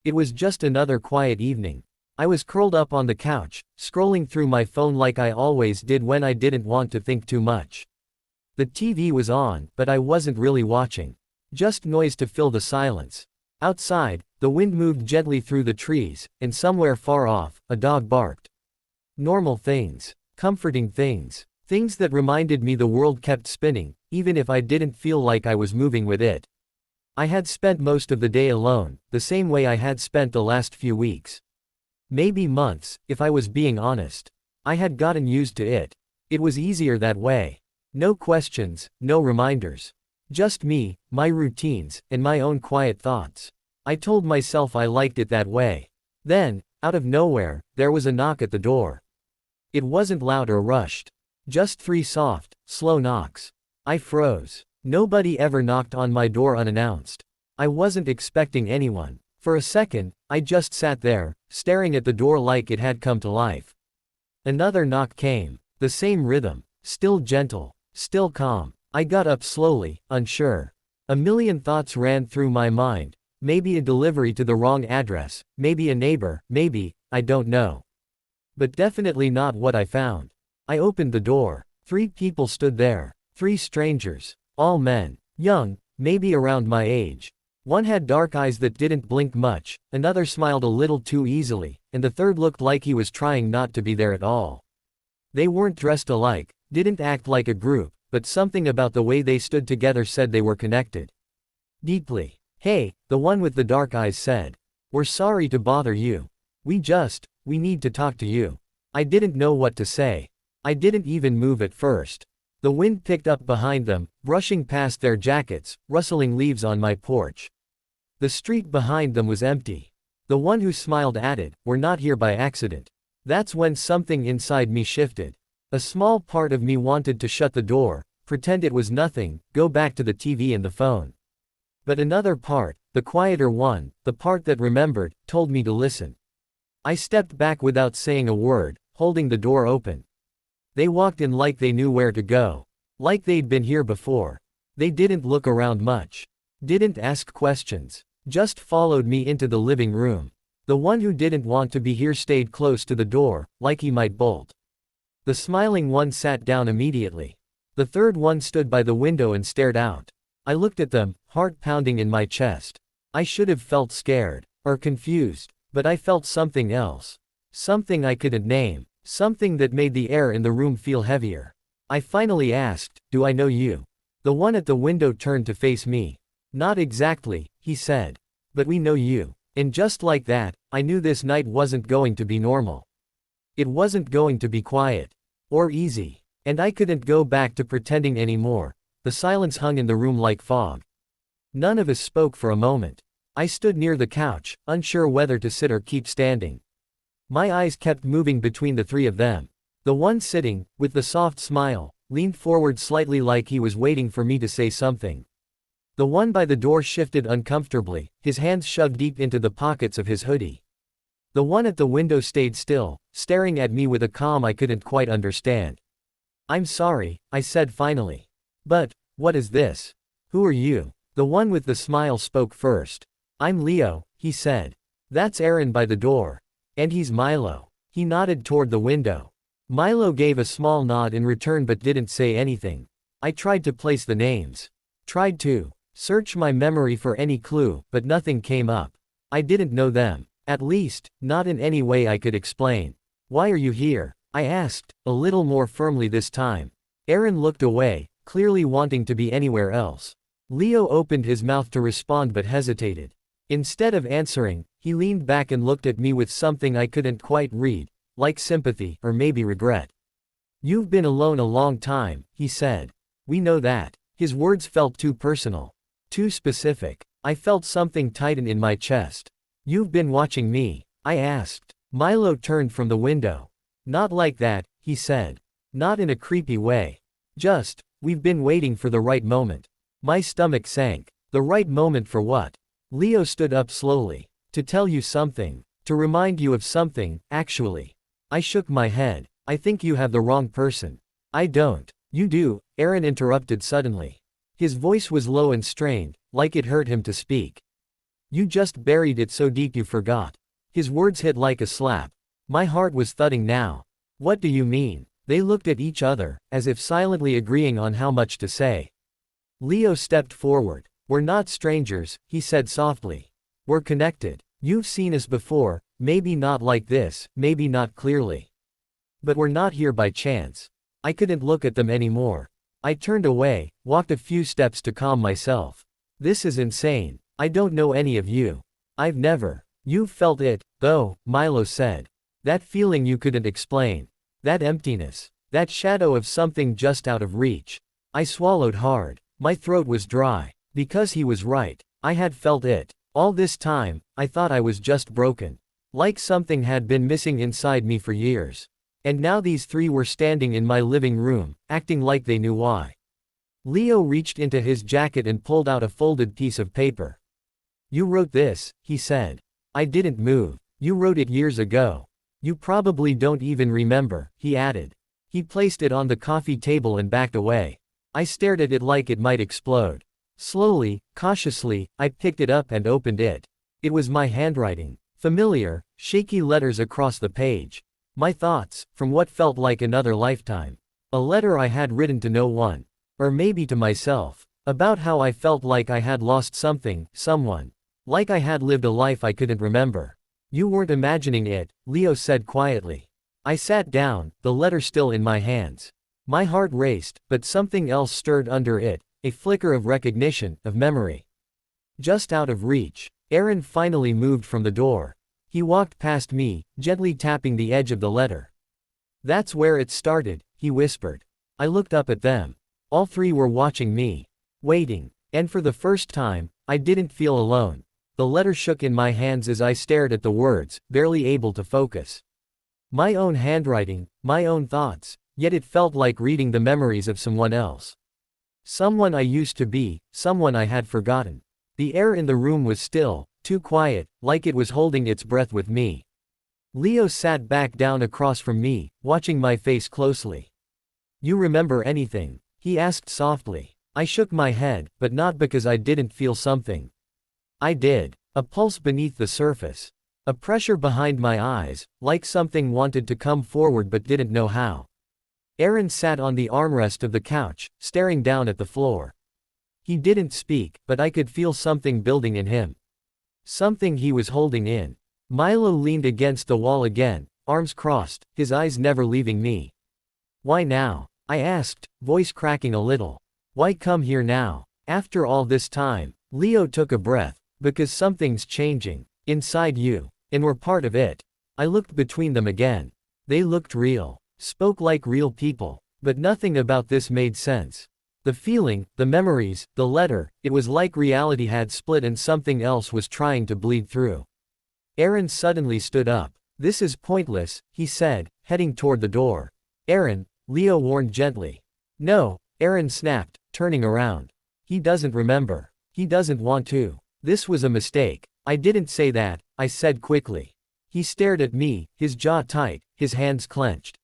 It was just another quiet evening. I was curled up on the couch, scrolling through my phone like I always did when I didn't want to think too much. The TV was on, but I wasn't really watching. Just noise to fill the silence. Outside, the wind moved gently through the trees, and somewhere far off, a dog barked. Normal things. Comforting things. Things that reminded me the world kept spinning, even if I didn't feel like I was moving with it. I had spent most of the day alone, the same way I had spent the last few weeks. Maybe months, if I was being honest. I had gotten used to it. It was easier that way. No questions, no reminders. Just me, my routines, and my own quiet thoughts. I told myself I liked it that way. Then, out of nowhere, there was a knock at the door. It wasn't loud or rushed. Just 3 soft, slow knocks. I froze. Nobody ever knocked on my door unannounced. I wasn't expecting anyone. For a second, I just sat there, staring at the door like it had come to life. Another knock came. The same rhythm. Still gentle. Still calm. I got up slowly, unsure. A million thoughts ran through my mind. Maybe a delivery to the wrong address, maybe a neighbor, maybe, I don't know. But definitely not what I found. I opened the door. 3 people stood there. 3 strangers. All men. Young, maybe around my age. One had dark eyes that didn't blink much, another smiled a little too easily, and the third looked like he was trying not to be there at all. They weren't dressed alike, didn't act like a group, but something about the way they stood together said they were connected. Deeply. "Hey," the one with the dark eyes said. "We're sorry to bother you. We need to talk to you." I didn't know what to say. I didn't even move at first. The wind picked up behind them, brushing past their jackets, rustling leaves on my porch. The street behind them was empty. The one who smiled added, "We're not here by accident." That's when something inside me shifted. A small part of me wanted to shut the door, pretend it was nothing, go back to the TV and the phone. But another part, the quieter one, the part that remembered, told me to listen. I stepped back without saying a word, holding the door open. They walked in like they knew where to go. Like they'd been here before. They didn't look around much. Didn't ask questions. Just followed me into the living room. The one who didn't want to be here stayed close to the door, like he might bolt. The smiling one sat down immediately. The third one stood by the window and stared out. I looked at them, heart pounding in my chest. I should have felt scared, or confused, but I felt something else. Something I couldn't name. Something that made the air in the room feel heavier. I finally asked, "Do I know you?" The one at the window turned to face me. "Not exactly," he said. "But we know you." And just like that, I knew this night wasn't going to be normal. It wasn't going to be quiet. Or easy. And I couldn't go back to pretending anymore. The silence hung in the room like fog. None of us spoke for a moment. I stood near the couch, unsure whether to sit or keep standing. My eyes kept moving between the 3 of them. The one sitting, with the soft smile, leaned forward slightly like he was waiting for me to say something. The one by the door shifted uncomfortably, his hands shoved deep into the pockets of his hoodie. The one at the window stayed still, staring at me with a calm I couldn't quite understand. "I'm sorry," I said finally. "But, what is this? Who are you?" The one with the smile spoke first. "I'm Leo," he said. "That's Aaron by the door. And he's Milo." He nodded toward the window. Milo gave a small nod in return but didn't say anything. I tried to place the names. Tried to search my memory for any clue, but nothing came up. I didn't know them. At least, not in any way I could explain. "Why are you here?" I asked, a little more firmly this time. Aaron looked away, clearly wanting to be anywhere else. Leo opened his mouth to respond but hesitated. Instead of answering, he leaned back and looked at me with something I couldn't quite read, like sympathy, or maybe regret. "You've been alone a long time," he said. "We know that." His words felt too personal. Too specific. I felt something tighten in my chest. "You've been watching me?" I asked. Milo turned from the window. "Not like that," he said. "Not in a creepy way. Just, we've been waiting for the right moment." My stomach sank. The right moment for what? Leo stood up slowly. "To tell you something. To remind you of something, actually." I shook my head. "I think you have the wrong person." "I don't." "You do," Aaron interrupted suddenly. His voice was low and strained, like it hurt him to speak. You just buried it so deep you forgot. His words hit like a slap. My heart was thudding now. What do you mean? They looked at each other, as if silently agreeing on how much to say. Leo stepped forward. We're not strangers, he said softly. We're connected. You've seen us before, maybe not like this, maybe not clearly. But we're not here by chance. I couldn't look at them anymore. I turned away, walked a few steps to calm myself. This is insane. I don't know any of you. I've never. You've felt it, though, Milo said. That feeling you couldn't explain. That emptiness. That shadow of something just out of reach. I swallowed hard. My throat was dry. Because he was right. I had felt it. All this time, I thought I was just broken. Like something had been missing inside me for years. And now these three were standing in my living room, acting like they knew why. Leo reached into his jacket and pulled out a folded piece of paper. You wrote this, he said. I didn't move. You wrote it years ago. You probably don't even remember, he added. He placed it on the coffee table and backed away. I stared at it like it might explode. Slowly, cautiously, I picked it up and opened it. It was my handwriting. Familiar, shaky letters across the page. My thoughts, from what felt like another lifetime. A letter I had written to no one. Or maybe to myself. About how I felt like I had lost something, someone. Like I had lived a life I couldn't remember. You weren't imagining it, Leo said quietly. I sat down, the letter still in my hands. My heart raced, but something else stirred under it, a flicker of recognition, of memory. Just out of reach. Aaron finally moved from the door. He walked past me, gently tapping the edge of the letter. That's where it started, he whispered. I looked up at them. All three were watching me. Waiting. And for the first time, I didn't feel alone. The letter shook in my hands as I stared at the words, barely able to focus. My own handwriting, my own thoughts, yet it felt like reading the memories of someone else. Someone I used to be, someone I had forgotten. The air in the room was still, too quiet, like it was holding its breath with me. Leo sat back down across from me, watching my face closely. You remember anything? He asked softly. I shook my head, but not because I didn't feel something. I did. A pulse beneath the surface. A pressure behind my eyes, like something wanted to come forward but didn't know how. Aaron sat on the armrest of the couch, staring down at the floor. He didn't speak, but I could feel something building in him. Something he was holding in. Milo leaned against the wall again, arms crossed, his eyes never leaving me. Why now? I asked, voice cracking a little. Why come here now? After all this time, Leo took a breath. Because something's changing. Inside you. And we're part of it. I looked between them again. They looked real. Spoke like real people. But nothing about this made sense. The feeling, the memories, the letter, it was like reality had split and something else was trying to bleed through. Aaron suddenly stood up. This is pointless, he said, heading toward the door. Aaron, Leo warned gently. No, Aaron snapped, turning around. He doesn't remember. He doesn't want to. This was a mistake. I didn't say that, I said quickly. He stared at me, his jaw tight, his hands clenched.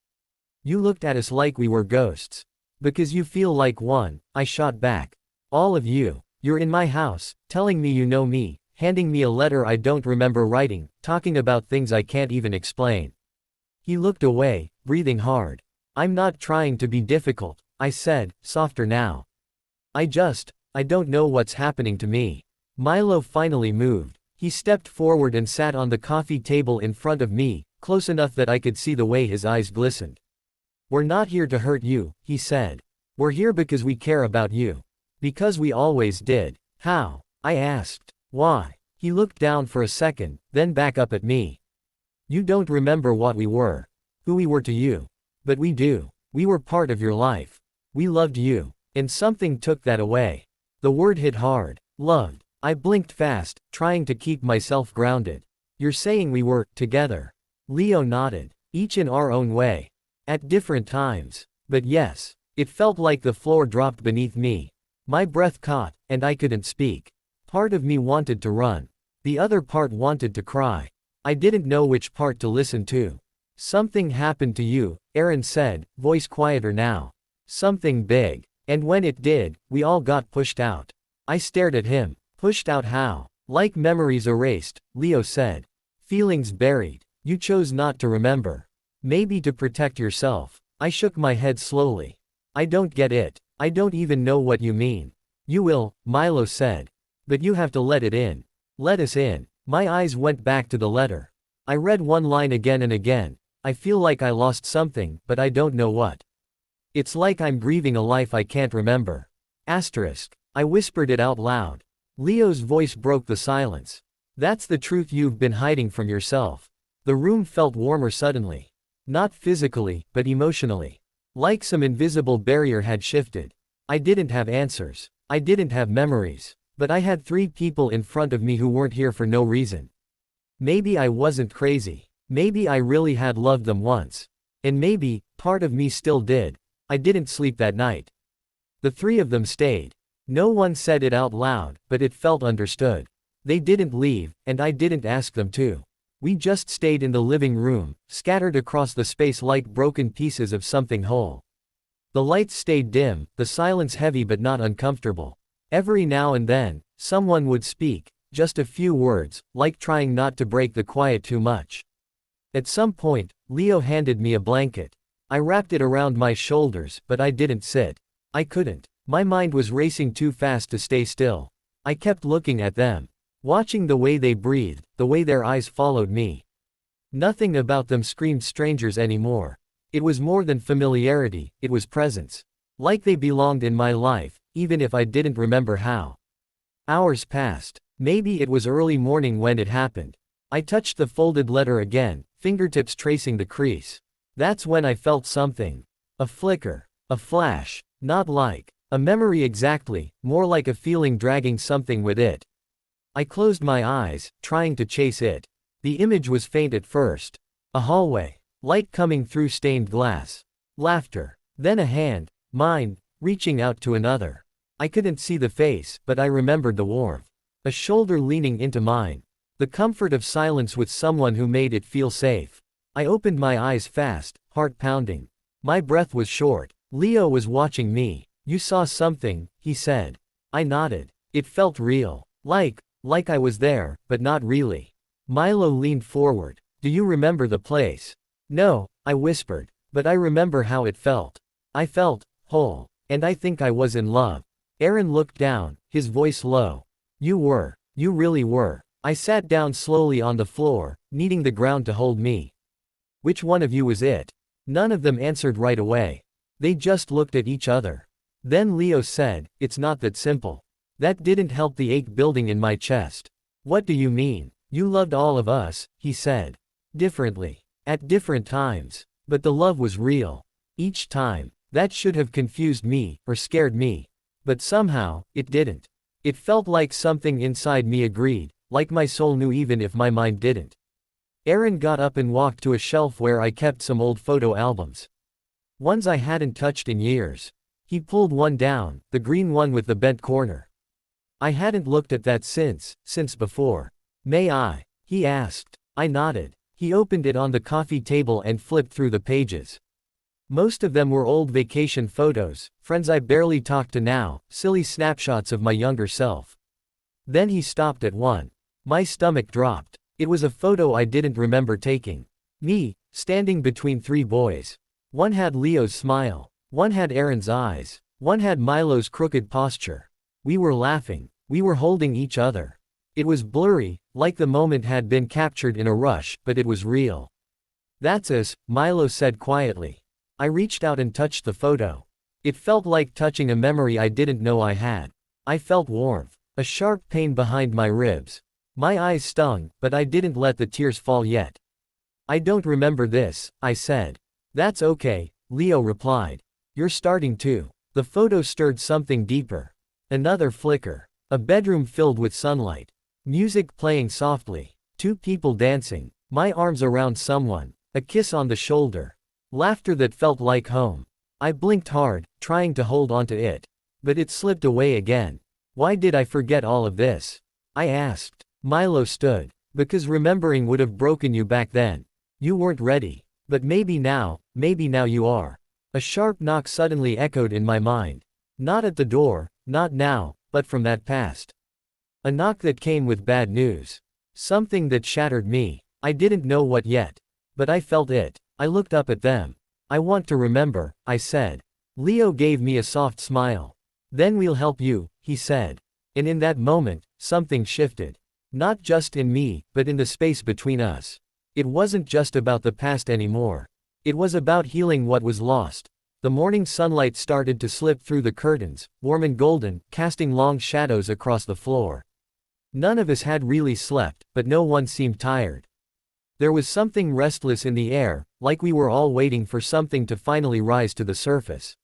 You looked at us like we were ghosts. Because you feel like one, I shot back. All of you. You're in my house, telling me you know me, handing me a letter I don't remember writing, talking about things I can't even explain. He looked away, breathing hard. I'm not trying to be difficult, I said, softer now. I don't know what's happening to me. Milo finally moved. He stepped forward and sat on the coffee table in front of me, close enough that I could see the way his eyes glistened. We're not here to hurt you, he said. We're here because we care about you. Because we always did. How? I asked. Why? He looked down for a second, then back up at me. You don't remember what we were. Who we were to you. But we do. We were part of your life. We loved you. And something took that away. The word hit hard. Loved. I blinked fast, trying to keep myself grounded. You're saying we were together. Leo nodded. Each in our own way. At different times. But yes. It felt like the floor dropped beneath me. My breath caught, and I couldn't speak. Part of me wanted to run. The other part wanted to cry. I didn't know which part to listen to. Something happened to you, Aaron said, voice quieter now. Something big. And when it did, we all got pushed out. I stared at him. Pushed out how? Like memories erased, Leo said. Feelings buried. You chose not to remember. Maybe to protect yourself. I shook my head slowly. I don't get it. I don't even know what you mean. You will, Milo said. But you have to let it in. Let us in. My eyes went back to the letter. I read one line again and again. I feel like I lost something, but I don't know what. It's like I'm grieving a life I can't remember. Asterisk. I whispered it out loud. Leo's voice broke the silence. That's the truth you've been hiding from yourself. The room felt warmer suddenly. Not physically, but emotionally. Like some invisible barrier had shifted. I didn't have answers. I didn't have memories. But I had 3 people in front of me who weren't here for no reason. Maybe I wasn't crazy. Maybe I really had loved them once. And maybe, part of me still did. I didn't sleep that night. The 3 of them stayed. No one said it out loud, but it felt understood. They didn't leave, and I didn't ask them to. We just stayed in the living room, scattered across the space like broken pieces of something whole. The lights stayed dim, the silence heavy but not uncomfortable. Every now and then, someone would speak, just a few words, like trying not to break the quiet too much. At some point, Leo handed me a blanket. I wrapped it around my shoulders, but I didn't sit. I couldn't. My mind was racing too fast to stay still. I kept looking at them. Watching the way they breathed, the way their eyes followed me. Nothing about them screamed strangers anymore. It was more than familiarity, it was presence. Like they belonged in my life, even if I didn't remember how. Hours passed. Maybe it was early morning when it happened. I touched the folded letter again, fingertips tracing the crease. That's when I felt something. A flicker. A flash. Not like a memory exactly, more like a feeling dragging something with it. I closed my eyes, trying to chase it. The image was faint at first. A hallway. Light coming through stained glass. Laughter. Then a hand, mine, reaching out to another. I couldn't see the face, but I remembered the warmth. A shoulder leaning into mine. The comfort of silence with someone who made it feel safe. I opened my eyes fast, heart pounding. My breath was short. Leo was watching me. You saw something, he said. I nodded. It felt real. Like I was there, but not really. Milo leaned forward. Do you remember the place? No, I whispered. But I remember how it felt. I felt whole. And I think I was in love. Aaron looked down, his voice low. You were. You really were. I sat down slowly on the floor, needing the ground to hold me. Which one of you was it? None of them answered right away. They just looked at each other. Then Leo said, it's not that simple. That didn't help the ache building in my chest. What do you mean? You loved all of us, he said. Differently. At different times. But the love was real. Each time. That should have confused me, or scared me. But somehow, it didn't. It felt like something inside me agreed, like my soul knew even if my mind didn't. Aaron got up and walked to a shelf where I kept some old photo albums. Ones I hadn't touched in years. He pulled one down, the green one with the bent corner. I hadn't looked at that since before. May I? He asked. I nodded. He opened it on the coffee table and flipped through the pages. Most of them were old vacation photos, friends I barely talk to now, silly snapshots of my younger self. Then he stopped at one. My stomach dropped. It was a photo I didn't remember taking. Me, standing between 3 boys. One had Leo's smile. One had Aaron's eyes. One had Milo's crooked posture. We were laughing. We were holding each other. It was blurry, like the moment had been captured in a rush, but it was real. That's us, Milo said quietly. I reached out and touched the photo. It felt like touching a memory I didn't know I had. I felt warmth. A sharp pain behind my ribs. My eyes stung, but I didn't let the tears fall yet. I don't remember this, I said. That's okay, Leo replied. You're starting to. The photo stirred something deeper. Another flicker. A bedroom filled with sunlight. Music playing softly. 2 people dancing. My arms around someone. A kiss on the shoulder. Laughter that felt like home. I blinked hard, trying to hold onto it. But it slipped away again. Why did I forget all of this? I asked. Milo stood. Because remembering would have broken you back then. You weren't ready. But maybe now you are. A sharp knock suddenly echoed in my mind. Not at the door, not now, but from that past. A knock that came with bad news. Something that shattered me. I didn't know what yet. But I felt it. I looked up at them. I want to remember, I said. Leo gave me a soft smile. Then we'll help you, he said. And in that moment, something shifted. Not just in me, but in the space between us. It wasn't just about the past anymore. It was about healing what was lost. The morning sunlight started to slip through the curtains, warm and golden, casting long shadows across the floor. None of us had really slept, but no one seemed tired. There was something restless in the air, like we were all waiting for something to finally rise to the surface.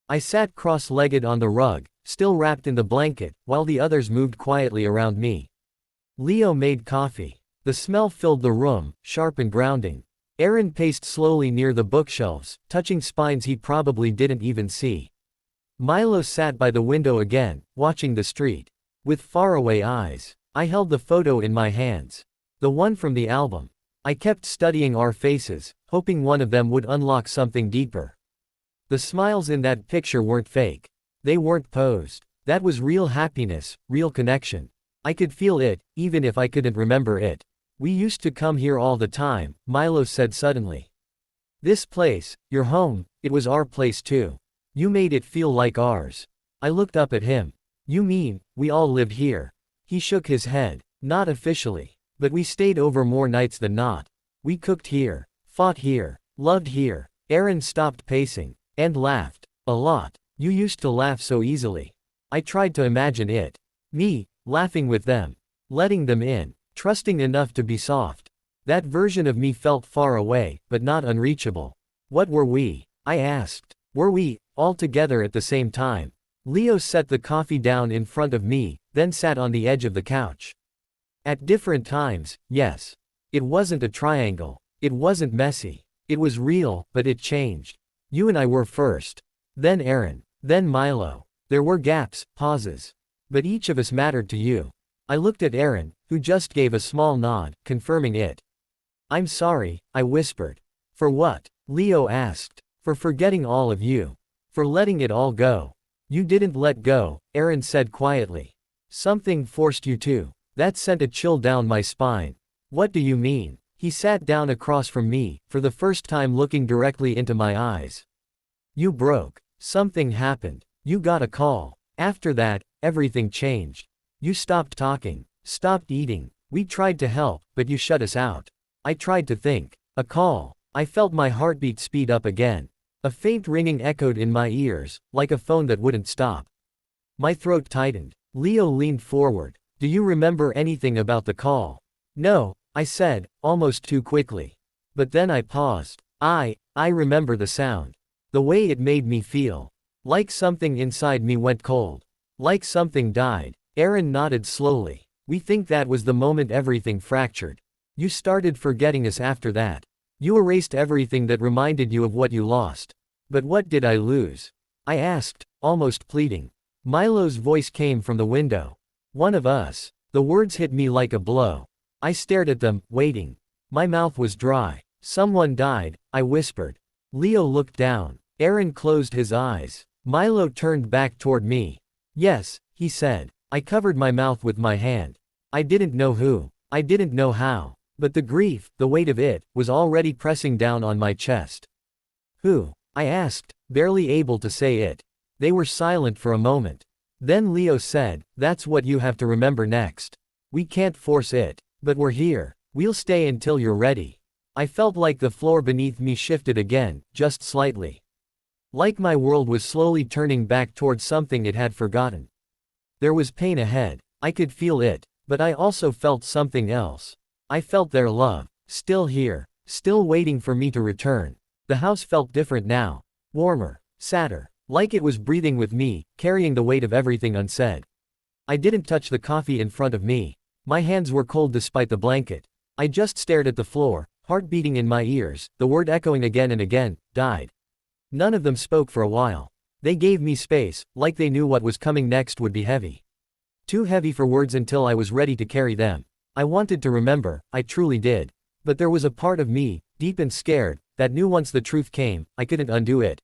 I sat cross-legged on the rug, still wrapped in the blanket, while the others moved quietly around me. Leo made coffee. The smell filled the room, sharp and grounding. Aaron paced slowly near the bookshelves, touching spines he probably didn't even see. Milo sat by the window again, watching the street. With faraway eyes. I held the photo in my hands. The one from the album. I kept studying our faces, hoping one of them would unlock something deeper. The smiles in that picture weren't fake. They weren't posed. That was real happiness, real connection. I could feel it, even if I couldn't remember it. We used to come here all the time, Milo said suddenly. This place, your home, it was our place too. You made it feel like ours. I looked up at him. You mean, we all lived here? He shook his head. Not officially. But we stayed over more nights than not. We cooked here, fought here, loved here. Aaron stopped pacing. And laughed. A lot. You used to laugh so easily. I tried to imagine it. Me, laughing with them. Letting them in. Trusting enough to be soft. That version of me felt far away, but not unreachable. What were we? I asked. Were we, all together at the same time? Leo set the coffee down in front of me, then sat on the edge of the couch. At different times, yes. It wasn't a triangle. It wasn't messy. It was real, but it changed. You and I were first. Then Aaron. Then Milo. There were gaps, pauses. But each of us mattered to you. I looked at Aaron, who just gave a small nod, confirming it. I'm sorry, I whispered. For what? Leo asked. For forgetting all of you. For letting it all go. You didn't let go, Aaron said quietly. Something forced you to. That sent a chill down my spine. What do you mean? He sat down across from me, for the first time looking directly into my eyes. You broke. Something happened. You got a call. After that, everything changed. You stopped talking. Stopped eating. We tried to help, but you shut us out. I tried to think. A call. I felt my heartbeat speed up again. A faint ringing echoed in my ears, like a phone that wouldn't stop. My throat tightened. Leo leaned forward. Do you remember anything about the call? No, I said, almost too quickly. But then I paused. I remember the sound. The way it made me feel. Like something inside me went cold. Like something died. Aaron nodded slowly. We think that was the moment everything fractured. You started forgetting us after that. You erased everything that reminded you of what you lost. But what did I lose? I asked, almost pleading. Milo's voice came from the window. One of us. The words hit me like a blow. I stared at them, waiting. My mouth was dry. Someone died, I whispered. Leo looked down. Aaron closed his eyes. Milo turned back toward me. Yes, he said. I covered my mouth with my hand. I didn't know who. I didn't know how. But the grief, the weight of it, was already pressing down on my chest. Who? I asked, barely able to say it. They were silent for a moment. Then Leo said, that's what you have to remember next. We can't force it. But we're here. We'll stay until you're ready. I felt like the floor beneath me shifted again, just slightly. Like my world was slowly turning back towards something it had forgotten. There was pain ahead. I could feel it. But I also felt something else. I felt their love. Still here. Still waiting for me to return. The house felt different now. Warmer. Sadder. Like it was breathing with me, carrying the weight of everything unsaid. I didn't touch the coffee in front of me. My hands were cold despite the blanket. I just stared at the floor, heart beating in my ears, the word echoing again and again, died. None of them spoke for a while. They gave me space, like they knew what was coming next would be heavy. Too heavy for words until I was ready to carry them. I wanted to remember, I truly did. But there was a part of me, deep and scared, that knew once the truth came, I couldn't undo it.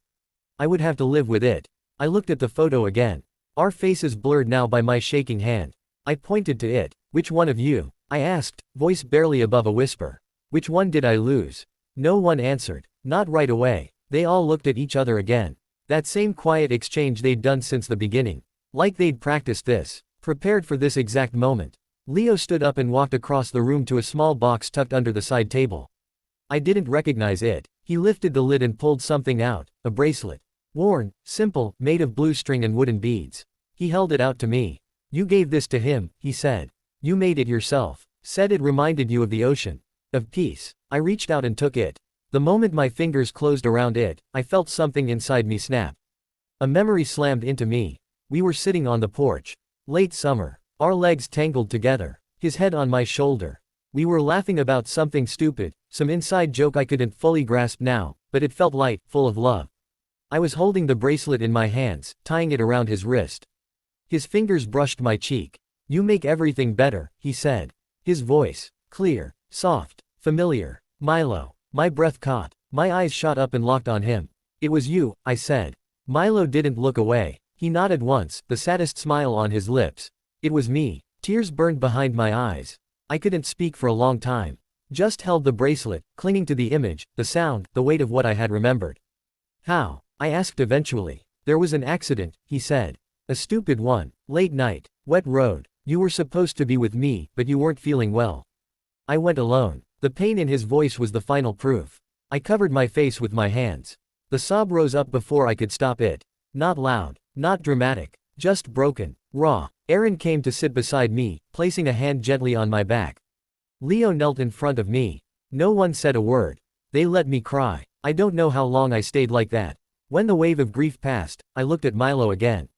I would have to live with it. I looked at the photo again. Our faces blurred now by my shaking hand. I pointed to it. Which one of you? I asked, voice barely above a whisper. Which one did I lose? No one answered. Not right away. They all looked at each other again. That same quiet exchange they'd done since the beginning. Like they'd practiced this. Prepared for this exact moment. Leo stood up and walked across the room to a small box tucked under the side table. I didn't recognize it. He lifted the lid and pulled something out, a bracelet. Worn, simple, made of blue string and wooden beads. He held it out to me. You gave this to him, he said. You made it yourself. Said it reminded you of the ocean. Of peace. I reached out and took it. The moment my fingers closed around it, I felt something inside me snap. A memory slammed into me. We were sitting on the porch. Late summer. Our legs tangled together. His head on my shoulder. We were laughing about something stupid, some inside joke I couldn't fully grasp now, but it felt light, full of love. I was holding the bracelet in my hands, tying it around his wrist. His fingers brushed my cheek. You make everything better, he said. His voice, clear, soft, familiar. Milo. My breath caught. My eyes shot up and locked on him. It was you, I said. Milo didn't look away. He nodded once, the saddest smile on his lips. It was me. Tears burned behind my eyes. I couldn't speak for a long time. Just held the bracelet, clinging to the image, the sound, the weight of what I had remembered. How? I asked eventually. There was an accident, he said. A stupid one. Late night. Wet road. You were supposed to be with me, but you weren't feeling well. I went alone. The pain in his voice was the final proof. I covered my face with my hands. The sob rose up before I could stop it. Not loud. Not dramatic. Just broken. Raw. Aaron came to sit beside me, placing a hand gently on my back. Leo knelt in front of me. No one said a word. They let me cry. I don't know how long I stayed like that. When the wave of grief passed, I looked at Milo again.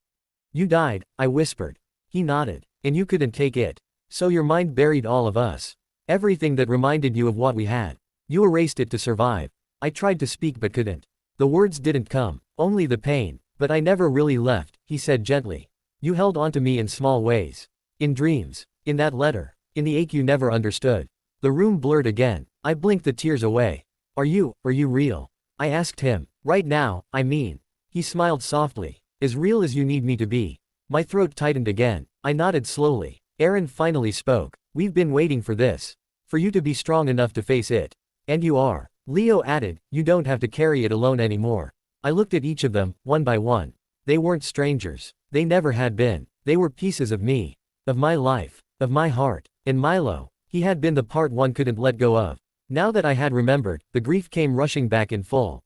You died, I whispered. He nodded. And you couldn't take it. So your mind buried all of us. Everything that reminded you of what we had. You erased it to survive. I tried to speak but couldn't. The words didn't come, only the pain. But I never really left, he said gently. You held onto me in small ways. In dreams. In that letter. In the ache you never understood. The room blurred again. I blinked the tears away. Are you real? I asked him. Right now, I mean. He smiled softly. As real as you need me to be. My throat tightened again. I nodded slowly. Aaron finally spoke. We've been waiting for this. For you to be strong enough to face it. And you are. Leo added, you don't have to carry it alone anymore. I looked at each of them, one by one. They weren't strangers. They never had been. They were pieces of me. Of my life. Of my heart. And Milo. He had been the part one couldn't let go of. Now that I had remembered, the grief came rushing back in full.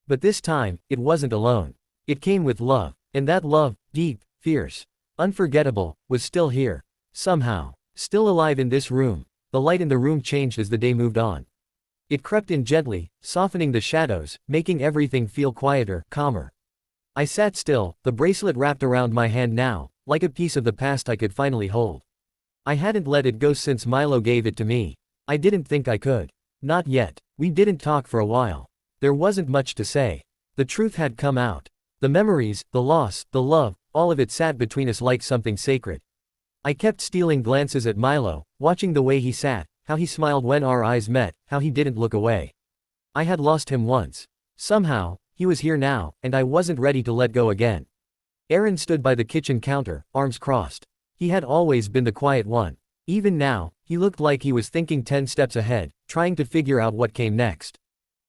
But this time, it wasn't alone. It came with love. And that love, deep, fierce, unforgettable, was still here. Somehow. Still alive in this room. The light in the room changed as the day moved on. It crept in gently, softening the shadows, making everything feel quieter, calmer. I sat still, the bracelet wrapped around my hand now, like a piece of the past I could finally hold. I hadn't let it go since Milo gave it to me. I didn't think I could. Not yet. We didn't talk for a while. There wasn't much to say. The truth had come out. The memories, the loss, the love, all of it sat between us like something sacred. I kept stealing glances at Milo, watching the way he sat, how he smiled when our eyes met, how he didn't look away. I had lost him once. Somehow, he was here now, and I wasn't ready to let go again. Aaron stood by the kitchen counter, arms crossed. He had always been the quiet one. Even now, he looked like he was thinking 10 steps ahead, trying to figure out what came next.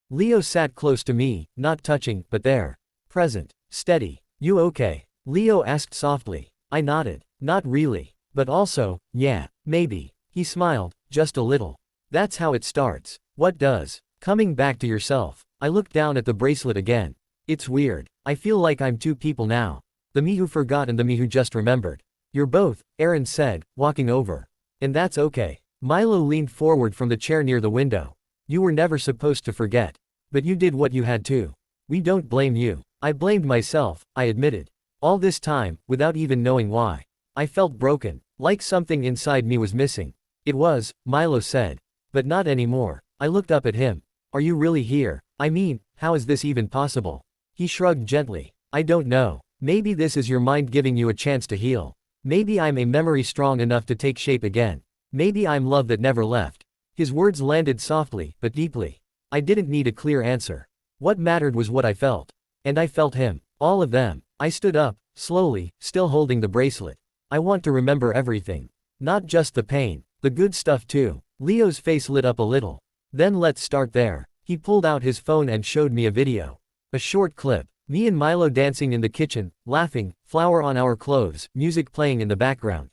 Leo sat close to me, not touching, but there. Present. Steady. You okay? Leo asked softly. I nodded. Not really. But also, yeah, maybe. He smiled, just a little. That's how it starts. What does? Coming back to yourself. I looked down at the bracelet again. It's weird. I feel like I'm two people now. The me who forgot and the me who just remembered. You're both, Aaron said, walking over. And that's okay. Milo leaned forward from the chair near the window. You were never supposed to forget. But you did what you had to. We don't blame you. I blamed myself, I admitted. All this time, without even knowing why. I felt broken, like something inside me was missing. It was, Milo said. But not anymore. I looked up at him. Are you really here? I mean, how is this even possible? He shrugged gently. I don't know. Maybe this is your mind giving you a chance to heal. Maybe I'm a memory strong enough to take shape again. Maybe I'm love that never left. His words landed softly, but deeply. I didn't need a clear answer. What mattered was what I felt. And I felt him. All of them. I stood up, slowly, still holding the bracelet. I want to remember everything. Not just the pain, the good stuff too. Leo's face lit up a little. Then let's start there. He pulled out his phone and showed me a video. A short clip. Me and Milo dancing in the kitchen, laughing, flour on our clothes, music playing in the background.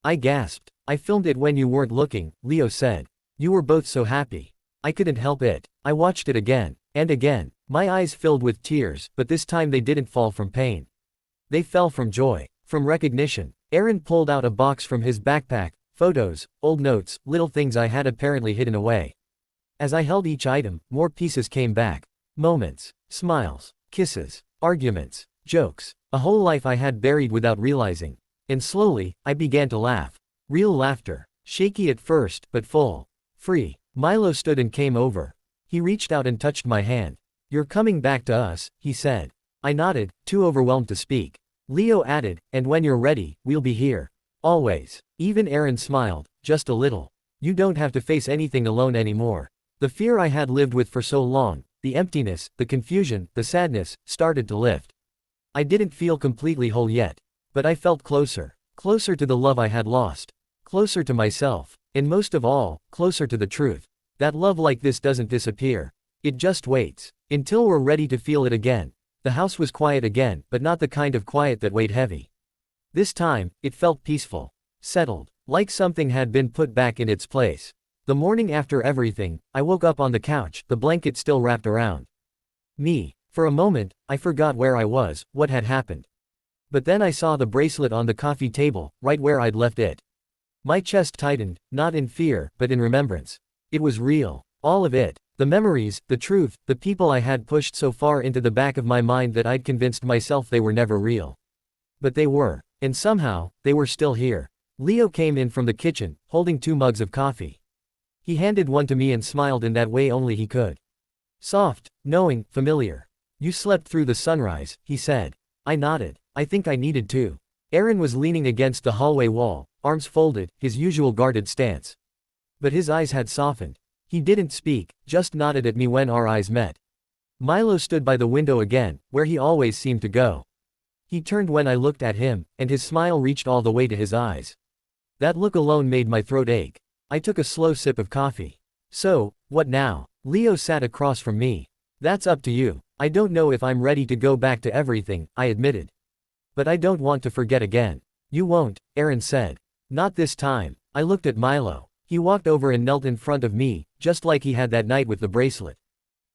I gasped. I filmed it when you weren't looking, Leo said. You were both so happy. I couldn't help it. I watched it again, and again. My eyes filled with tears, but this time they didn't fall from pain. They fell from joy, from recognition. Aaron pulled out a box from his backpack, photos, old notes, little things I had apparently hidden away. As I held each item, more pieces came back. Moments, smiles, kisses, arguments, jokes, a whole life I had buried without realizing. And slowly, I began to laugh. Real laughter. Shaky at first, but full. Free. Milo stood and came over. He reached out and touched my hand. You're coming back to us, he said. I nodded, too overwhelmed to speak. Leo added, and when you're ready, we'll be here. Always. Even Aaron smiled, just a little. You don't have to face anything alone anymore. The fear I had lived with for so long, the emptiness, the confusion, the sadness, started to lift. I didn't feel completely whole yet. But I felt closer. Closer to the love I had lost. Closer to myself. And most of all, closer to the truth. That love like this doesn't disappear. It just waits. Until we're ready to feel it again. The house was quiet again, but not the kind of quiet that weighed heavy. This time, it felt peaceful. Settled. Like something had been put back in its place. The morning after everything, I woke up on the couch, the blanket still wrapped around me. For a moment, I forgot where I was, what had happened. But then I saw the bracelet on the coffee table, right where I'd left it. My chest tightened, not in fear, but in remembrance. It was real. All of it. The memories, the truth, the people I had pushed so far into the back of my mind that I'd convinced myself they were never real. But they were. And somehow, they were still here. Leo came in from the kitchen, holding 2 mugs of coffee. He handed one to me and smiled in that way only he could. Soft, knowing, familiar. You slept through the sunrise, he said. I nodded. I think I needed to. Aaron was leaning against the hallway wall, arms folded, his usual guarded stance. But his eyes had softened. He didn't speak, just nodded at me when our eyes met. Milo stood by the window again, where he always seemed to go. He turned when I looked at him, and his smile reached all the way to his eyes. That look alone made my throat ache. I took a slow sip of coffee. So, what now? Leo sat across from me. That's up to you. I don't know if I'm ready to go back to everything, I admitted. But I don't want to forget again. You won't, Aaron said. Not this time. I looked at Milo. He walked over and knelt in front of me, just like he had that night with the bracelet.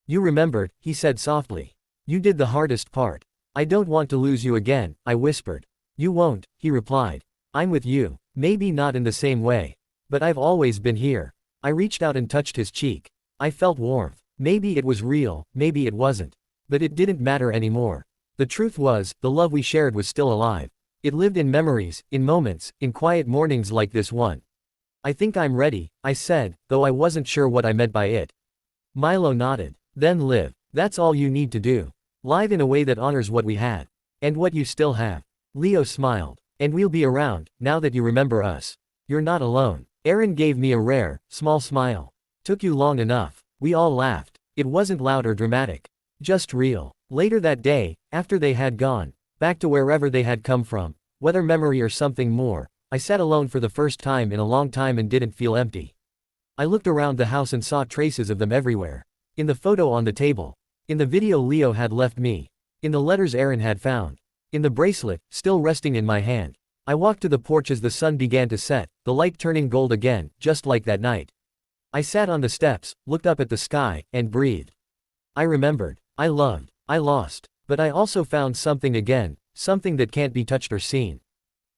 You remembered, he said softly. You did the hardest part. I don't want to lose you again, I whispered. You won't, he replied. I'm with you. Maybe not in the same way. But I've always been here. I reached out and touched his cheek. I felt warmth. Maybe it was real, maybe it wasn't. But it didn't matter anymore. The truth was, the love we shared was still alive. It lived in memories, in moments, in quiet mornings like this one. I think I'm ready, I said, though I wasn't sure what I meant by it. Milo nodded. Then live. That's all you need to do. Live in a way that honors what we had. And what you still have. Leo smiled. And we'll be around, now that you remember us. You're not alone. Aaron gave me a rare, small smile. Took you long enough. We all laughed. It wasn't loud or dramatic. Just real. Later that day, after they had gone, back to wherever they had come from, whether memory or something more, I sat alone for the first time in a long time and didn't feel empty. I looked around the house and saw traces of them everywhere. In the photo on the table. In the video Leo had left me. In the letters Aaron had found. In the bracelet, still resting in my hand. I walked to the porch as the sun began to set, the light turning gold again, just like that night. I sat on the steps, looked up at the sky, and breathed. I remembered. I loved. I lost. But I also found something again, something that can't be touched or seen.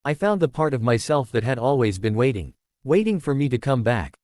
I found the part of myself that had always been waiting. Waiting for me to come back.